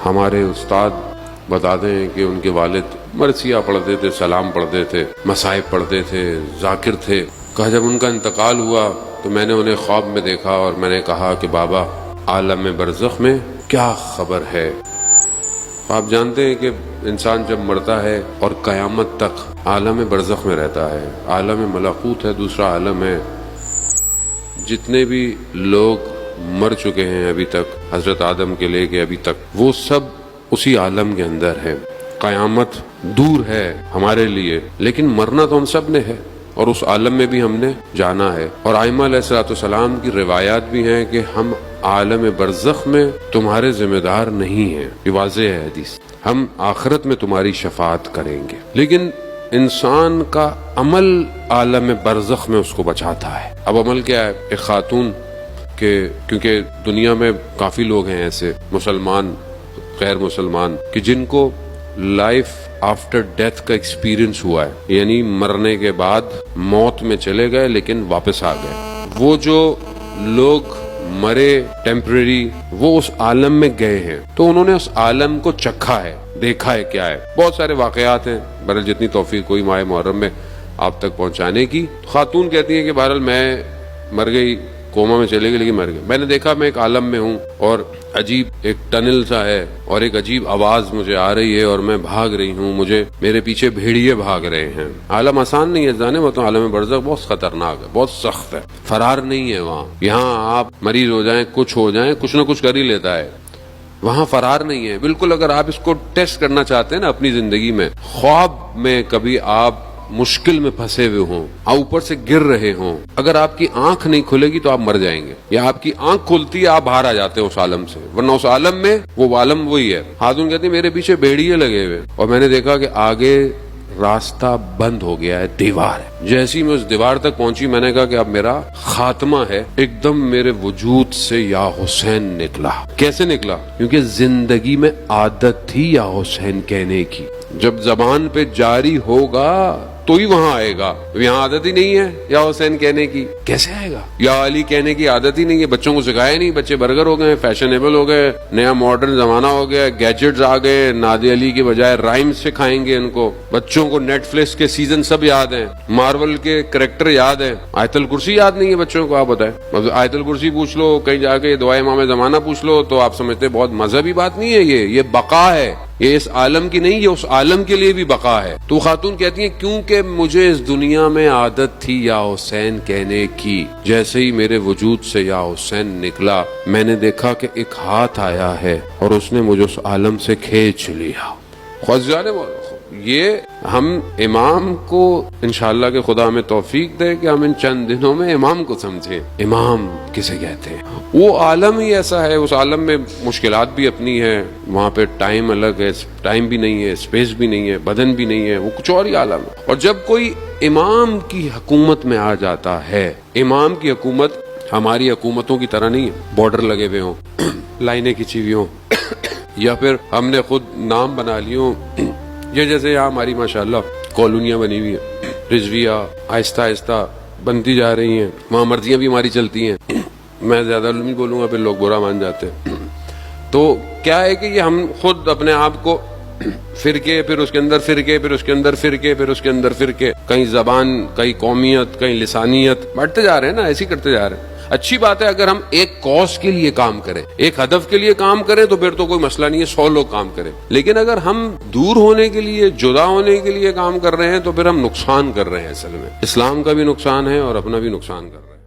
ہمارے استاد بتاتے ہیں کہ ان کے والد مرثیہ پڑھتے تھے، سلام پڑھتے تھے، مصائب پڑھتے تھے، ذاکر تھے. کہا جب ان کا انتقال ہوا تو میں نے انہیں خواب میں دیکھا اور میں نے کہا کہ بابا عالم برزخ میں کیا خبر ہے. آپ جانتے ہیں کہ انسان جب مرتا ہے اور قیامت تک عالم برزخ میں رہتا ہے، عالم ملکوت ہے، دوسرا عالم ہے. جتنے بھی لوگ مر چکے ہیں ابھی تک، حضرت آدم کے لے کے ابھی تک، وہ سب اسی عالم کے اندر ہے. قیامت دور ہے ہمارے لیے، لیکن مرنا تو ہم سب نے ہے اور اس عالم میں بھی ہم نے جانا ہے. اور ائمہ علیہ الصلوۃ والسلام کی روایات بھی ہیں کہ ہم عالم برزخ میں تمہارے ذمہ دار نہیں ہیں. یہ واضح ہے حدیث. ہم آخرت میں تمہاری شفاعت کریں گے، لیکن انسان کا عمل عالم برزخ میں اس کو بچاتا ہے. اب عمل کیا ہے؟ ایک خاتون کہ کیونکہ دنیا میں کافی لوگ ہیں ایسے، مسلمان غیر مسلمان، کہ جن کو لائف آفٹر ڈیتھ کا ایکسپیرینس ہوا ہے، یعنی مرنے کے بعد موت میں چلے گئے لیکن واپس آ گئے. وہ جو لوگ مرے ٹیمپریری، وہ اس عالم میں گئے ہیں تو انہوں نے اس عالم کو چکھا ہے، دیکھا ہے کیا ہے. بہت سارے واقعات ہیں، بہرحال جتنی توفیق ہوئی ماہ محرم میں آپ تک پہنچانے کی. خاتون کہتی ہیں کہ بہرحال میں مر گئی، کوما میں چلے گئی لیکن مر گئی. میں نے دیکھا میں ایک عالم میں ہوں اور عجیب ایک ٹنل سا ہے اور ایک عجیب آواز مجھے آ رہی ہے اور میں بھاگ رہی ہوں، مجھے میرے پیچھے بھیڑیے بھاگ رہے ہیں. عالم آسان نہیں ہے جانے، وہ تو عالم برزخ بہت خطرناک ہے، بہت سخت ہے. فرار نہیں ہے وہاں. یہاں آپ مریض ہو جائیں، کچھ ہو جائیں، کچھ نہ کچھ کر ہی لیتا ہے. وہاں فرار نہیں ہے بالکل. اگر آپ اس کو ٹیسٹ کرنا چاہتے ہیں نا اپنی زندگی میں، خواب میں کبھی آپ مشکل میں پھنسے ہوئے ہوں، اوپر سے گر رہے ہوں، اگر آپ کی آنکھ نہیں کھلے گی تو آپ مر جائیں گے. یا آپ کی آنکھ کھلتی ہے آپ باہر آ جاتے ہیں اس عالم سے، ورنہ اس عالم میں وہ عالم وہی ہے. خاتون کہتی ہے میرے پیچھے بھیڑیے لگے ہوئے اور میں نے دیکھا کہ آگے راستہ بند ہو گیا ہے، دیوار ہے. جیسی میں اس دیوار تک پہنچی میں نے کہا کہ اب میرا خاتمہ ہے. ایک دم میرے وجود سے یا حسین نکلا. کیسے نکلا؟ کیونکہ زندگی میں عادت تھی یا حسین کہنے کی. جب زبان پہ جاری ہوگا تو ہی وہاں آئے گا. یہاں عادت ہی نہیں ہے یا حسین کہنے کی، کیسے آئے گا؟ یا علی کہنے کی عادت ہی نہیں ہے، بچوں کو سکھایا نہیں، بچے برگر ہو گئے، فیشنیبل ہو گئے، نیا ماڈرن زمانہ ہو گیا، گیجٹس آ گئے، نادی علی کے بجائے رائم سکھائیں گے ان کو. بچوں کو نیٹ فلکس کے سیزن سب یاد ہیں، مارول کے کریکٹر یاد ہیں، آیت الکرسی یاد نہیں ہے بچوں کو. آپ بتائیں، آیت الکرسی پوچھ لو، کہیں جا کے دعائے امام زمانہ پوچھ لو تو آپ سمجھتے بہت مذہبی بات نہیں ہے. یہ بقا ہے، یہ اس عالم کی نہیں، یہ اس عالم کے لیے بھی بقا ہے. تو خاتون کہتی ہیں کیونکہ مجھے اس دنیا میں عادت تھی یا حسین کہنے کی، جیسے ہی میرے وجود سے یا حسین نکلا میں نے دیکھا کہ ایک ہاتھ آیا ہے اور اس نے مجھے اس عالم سے کھینچ لیا. یہ ہم امام کو انشاءاللہ کہ خدا ہمیں توفیق دے کہ ہم ان چند دنوں میں امام کو سمجھیں. امام کسے کہتے ہیں؟ وہ عالم ہی ایسا ہے. اس عالم میں مشکلات بھی اپنی ہے، وہاں پہ ٹائم الگ ہے، ٹائم بھی نہیں ہے، اسپیس بھی نہیں ہے، بدن بھی نہیں ہے، وہ کچھ اور ہی عالم ہے. اور جب کوئی امام کی حکومت میں آ جاتا ہے، امام کی حکومت ہماری حکومتوں کی طرح نہیں ہے، بارڈر لگے ہوئے ہوں، لائنیں کھینچی ہوئی ہوں، یا پھر ہم نے خود نام بنا لیے ہوں. یہ جیسے یہاں ہماری ماشاءاللہ کالونیاں بنی ہوئی ہیں، رضویہ آہستہ آہستہ بنتی جا رہی ہیں، وہاں مرضیاں بھی ہماری چلتی ہیں. میں زیادہ نہیں بولوں گا پھر لوگ برا مان جاتے ہیں. تو کیا ہے کہ یہ ہم خود اپنے آپ کو فرقے، پھر اس کے اندر فرقے، پھر اس کے اندر فرقے، پھر اس کے اندر فرقے، کہیں زبان، کہیں قومیت، کہیں لسانیت، بڑھتے جا رہے ہیں نا، ایسے ہی کرتے جا رہے ہیں. اچھی بات ہے اگر ہم ایک کاز کے لیے کام کریں، ایک ہدف کے لیے کام کریں تو پھر تو کوئی مسئلہ نہیں ہے، 100 لوگ کام کریں. لیکن اگر ہم دور ہونے کے لیے، جدا ہونے کے لیے کام کر رہے ہیں تو پھر ہم نقصان کر رہے ہیں. اصل میں اسلام کا بھی نقصان ہے اور اپنا بھی نقصان کر رہے ہیں.